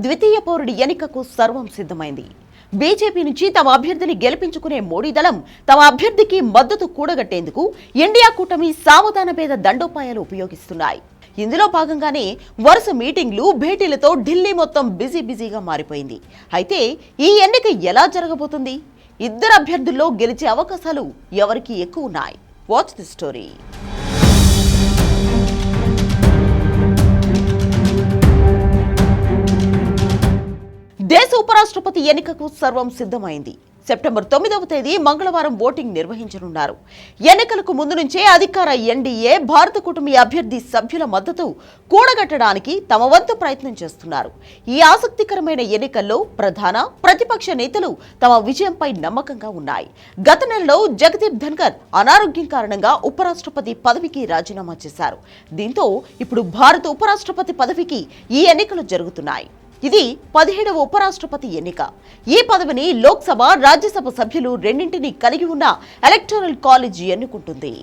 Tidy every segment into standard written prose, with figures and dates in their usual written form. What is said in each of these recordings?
ద్వితీయ పౌరుడి ఎన్నికకు సర్వం సిద్ధమైంది. బీజేపీ నుంచి తమ అభ్యర్థిని గెలిపించుకునే మోడీ దళం తమ అభ్యర్థికి మద్దతు కూడగట్టేందుకు ఇండియా కూటమి సావధాన భేద దండోపాయాలు ఉపయోగిస్తున్నాయి. ఇందులో భాగంగానే వరుస మీటింగ్లు, భేటీలతో ఢిల్లీ మొత్తం బిజీగా మారిపోయింది. అయితే ఈ ఎన్నిక ఎలా జరగబోతుంది? ఇద్దరు అభ్యర్థుల్లో గెలిచే అవకాశాలు ఎవరికి ఎక్కువ ఉన్నాయి? Watch the story. దేశ ఉపరాష్ట్రపతి ఎన్నికకు సర్వం సిద్ధమైంది. సెప్టెంబర్ 9వ తేదీ మంగళవారం ఓటింగ్ నిర్వహించనున్నారు. ఎన్నికలకు ముందు నుంచే అధికార ఎన్డీఏ భారత కూటమి అభ్యర్థి సభ్యుల మద్దతు కూడగట్టడానికి తమ వంతు ప్రయత్నం చేస్తున్నారు. ఈ ఆసక్తికరమైన ఎన్నికల్లో ప్రధాన ప్రతిపక్ష నేతలు తమ విజయంపై నమ్మకంగా ఉన్నాయి. గత నెలలో జగదీప్ ధన్కర్ అనారోగ్యం కారణంగా ఉపరాష్ట్రపతి పదవికి రాజీనామా చేశారు. దీంతో ఇప్పుడు భారత ఉపరాష్ట్రపతి పదవికి ఈ ఎన్నికలు జరుగుతున్నాయి. ఇది 17వ ఉపరాష్ట్రపతి ఎన్నిక. ఈ పదవిని లోక్సభ, రాజ్యసభ సభ్యులు రెండింటినీ కలిగి ఉన్న ఎలక్టోరల్ కాలేజ్ ఎన్నుకుంటుంది.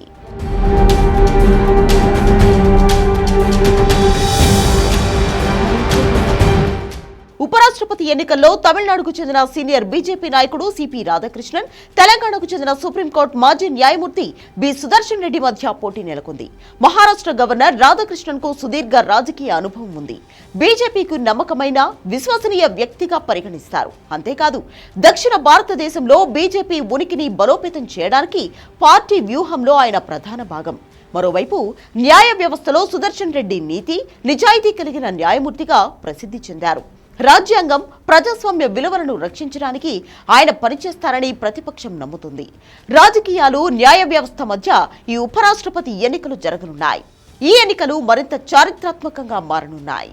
ఉపరాష్ట్రపతి ఎన్నికల్లో తమిళనాడుకు చెందిన సీనియర్ బీజేపీ నాయకుడు సిపి రాధాకృష్ణన్, తెలంగాణకు చెందిన సుప్రీంకోర్టు మాజీ న్యాయమూర్తి బి సుదర్శన్ రెడ్డి మధ్య పోటీ నెలకొంది. మహారాష్ట్ర గవర్నర్ రాధాకృష్ణన్ కు సుదీర్ఘ రాజకీయ అనుభవం ఉంది. బీజేపీకు నమ్మకమైన, విశ్వసనీయ వ్యక్తిగా పరిగణిస్తారు. అంతేకాదు, దక్షిణ భారతదేశంలో బీజేపీ ఉనికిని బలోపేతం చేయడానికి పార్టీ వ్యూహంలో ఆయన ప్రధాన భాగం. మరోవైపు న్యాయ వ్యవస్థలో సుదర్శన్ రెడ్డి నీతి, నిజాయితీ కలిగిన న్యాయమూర్తిగా ప్రసిద్ధి చెందారు. రాజ్యాంగం, ప్రజాస్వామ్య విలువలను రక్షించడానికి ఆయన పనిచేస్తారని ప్రతిపక్షం నమ్ముతుంది. రాజకీయాలు, న్యాయ వ్యవస్థ మధ్య ఈ ఉపరాష్ట్రపతి ఎన్నికలు జరగనున్నాయి. ఈ ఎన్నికలు మరింత చారిత్రాత్మకంగా మారనున్నాయి.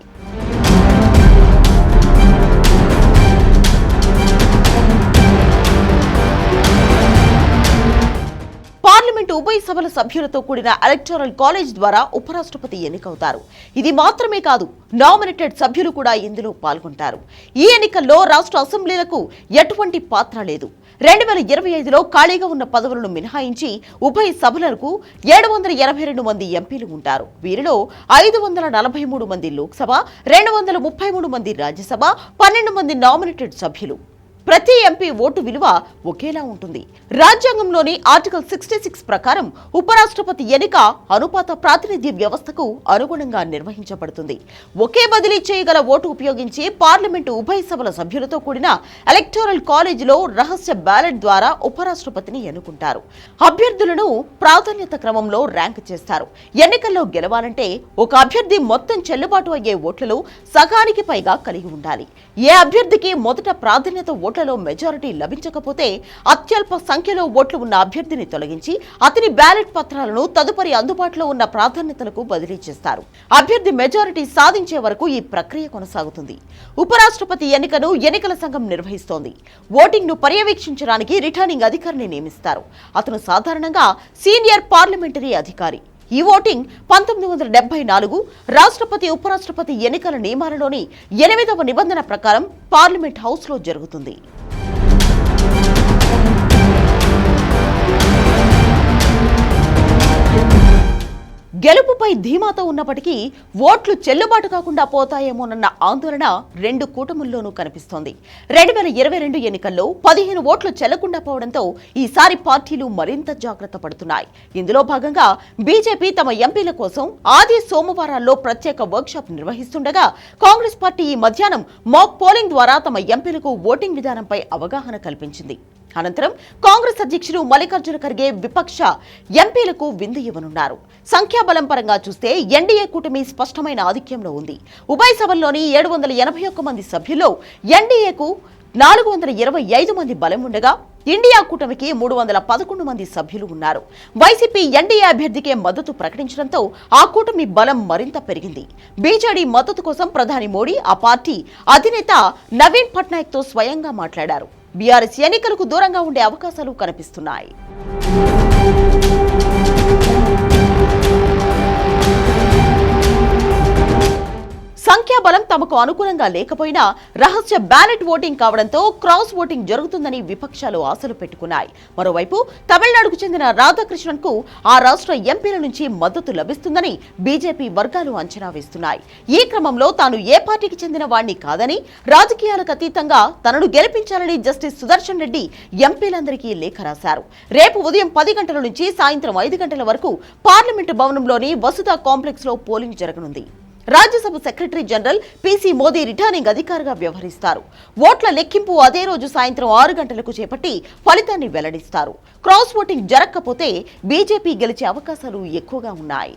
పార్లమెంటు ఉభయ సభల సభ్యులతో కూడిన ఎలక్టోరల్ కాలేజ్ ద్వారా ఉపరాష్ట్రపతి ఎన్నికవుతారు. ఇది మాత్రమే కాదు, నామినేటెడ్ సభ్యులు కూడా ఇందులో పాల్గొంటారు. ఈ ఎన్నికల్లో రాష్ట్ర అసెంబ్లీలకు ఎటువంటి పాత్ర లేదు. 2025లో ఖాళీగా ఉన్న పదవులను మినహాయించి ఉభయ సభలకు 782 మంది ఎంపీలు ఉంటారు. వీరిలో 543 మంది లోక్సభ, 233 మంది రాజ్యసభ, 12 మంది నామినేటెడ్ సభ్యులు. ప్రతి ఎంపీ ఓటు విలువ ఒకేలా ఉంటుంది. రాజ్యాంగంలోని ఆర్టికల్ 66 ప్రకారం ఉపరాష్ట్రపతి ఎన్నిక అనుపాత ప్రాతినిధ్య వ్యవస్థకు అనుగుణంగా నిర్వహించబడుతుంది. ఒకే బదిలీ చేయగల ఓటు ఉపయోగించి పార్లమెంటు ఉభయ సభల సభ్యులతో కూడిన ఎలక్టోరల్ కాలేజీలో రహస్య బ్యాలెట్ ద్వారా ఉపరాష్ట్రపతిని ఎన్నుకుంటారు. అభ్యర్థులను ప్రాధాన్యత క్రమంలో ర్యాంక్ చేస్తారు. ఎన్నికల్లో గెలవాలంటే ఒక అభ్యర్థి మొత్తం చెల్లుబాటు అయ్యే ఓట్లలో సగానికి పైగా కలిగి ఉండాలి. ఏ అభ్యర్థికి మొదట ప్రాధాన్యత ఓట్లలో మెజారిటీ లభించకపోతే అత్యల్ప సంఖ్యలో ఓట్లు ఉన్న అభ్యర్థిని తొలగించి అతని బ్యాలెట్ పత్రాలను తదుపరి అందుబాటులో ఉన్న ప్రాధాన్యతలకు బదిలీ చేస్తారు. అభ్యర్థి మెజారిటీ సాధించే వరకు ఈ ప్రక్రియ కొనసాగుతుంది. ఉపరాష్ట్రపతి ఎన్నికను ఎన్నికల సంఘం నిర్వహిస్తోంది. ఓటింగ్ ను పర్యవేక్షించడానికి రిటర్నింగ్ అధికారిని నియమిస్తారు. అతను సాధారణంగా సీనియర్ పార్లమెంటరీ అధికారి. ఈ ఓటింగ్ 1974 రాష్ట్రపతి, ఉపరాష్ట్రపతి ఎన్నికల నియమాలలోని 8వ నిబంధన ప్రకారం పార్లమెంట్ హౌస్ లో జరుగుతుంది. గెలుపుపై ధీమాతో ఉన్నప్పటికీ ఓట్లు చెల్లుబాటు కాకుండా పోతాయేమోనన్న ఆందోళన రెండు కూటముల్లోనూ కనిపిస్తోంది. 2022 ఎన్నికల్లో 15 ఓట్లు చెల్లకుండా పోవడంతో ఈసారి పార్టీలు మరింత జాగ్రత్త పడుతున్నాయి. ఇందులో భాగంగా బీజేపీ తమ ఎంపీల కోసం ఆది సోమవారాల్లో ప్రత్యేక వర్క్షాప్ నిర్వహిస్తుండగా, కాంగ్రెస్ పార్టీ ఈ మధ్యాహ్నం మాక్ పోలింగ్ ద్వారా తమ ఎంపీలకు ఓటింగ్ విధానంపై అవగాహన కల్పించింది. అనంతరం కాంగ్రెస్ అధ్యక్షుడు మల్లికార్జున ఖర్గే విపక్ష ఎంపీలకు విందు ఇవ్వనున్నారు. సంఖ్యాబలం పరంగా చూస్తే ఎన్డీఏ కూటమి స్పష్టమైన ఆధిక్యంలో ఉంది. ఉభయ సభల్లోని 781 మంది సభ్యుల్లో ఎన్డీఏకు 425 మంది బలం ఉండగా, ఇండియా కూటమికి 311 మంది సభ్యులు ఉన్నారు. వైసీపీ ఎన్డీఏ అభ్యర్థికే మద్దతు ప్రకటించడంతో ఆ కూటమి బలం మరింత పెరిగింది. బీజేడీ మద్దతు కోసం ప్రధాని మోడీ ఆ పార్టీ అధినేత నవీన్ పట్నాయక్ తో స్వయంగా మాట్లాడారు. బీఆర్ఎస్ ఎన్నికలకు దూరంగా ఉండే అవకాశాలు కనిపిస్తున్నాయి. సంఖ్యాబలం తమకు అనుకూలంగా లేకపోయినా రహస్య బ్యాలెట్ ఓటింగ్ కావడంతో క్రాస్ ఓటింగ్ జరుగుతుందని విపక్షాలు ఆశలు పెట్టుకున్నాయి. మరోవైపు తమిళనాడుకు చెందిన రాధాకృష్ణన్ కు ఆ రాష్ట్ర ఎంపీల నుంచి మద్దతు లభిస్తుందని బీజేపీ వర్గాలు అంచనా వేస్తున్నాయి. ఈ క్రమంలో తాను ఏ పార్టీకి చెందిన వాణ్ణి కాదని, రాజకీయాలకు అతీతంగా తనను గెలిపించాలని జస్టిస్ సుదర్శన్ రెడ్డి ఎంపీలందరికీ లేఖ రాశారు. రేపు ఉదయం 10 గంటల నుంచి సాయంత్రం 5 గంటల వరకు పార్లమెంటు భవనంలోని వసుధ కాంప్లెక్స్ లో పోలింగ్ జరగనుంది. Rajya Sabha secretary general PC Modi returning అధికారిగా వ్యవహరిస్తారు. ఓట్ల లెక్కింపు అదే రోజు సాయంత్రం 6 గంటలకు చేపట్టి ఫలితాన్ని వెల్లడిస్తారు. క్రాస్ ఓటింగ్ జరగకపోతే బీజేపీ గెలిచే అవకాశాలు ఎక్కువగా ఉన్నాయి.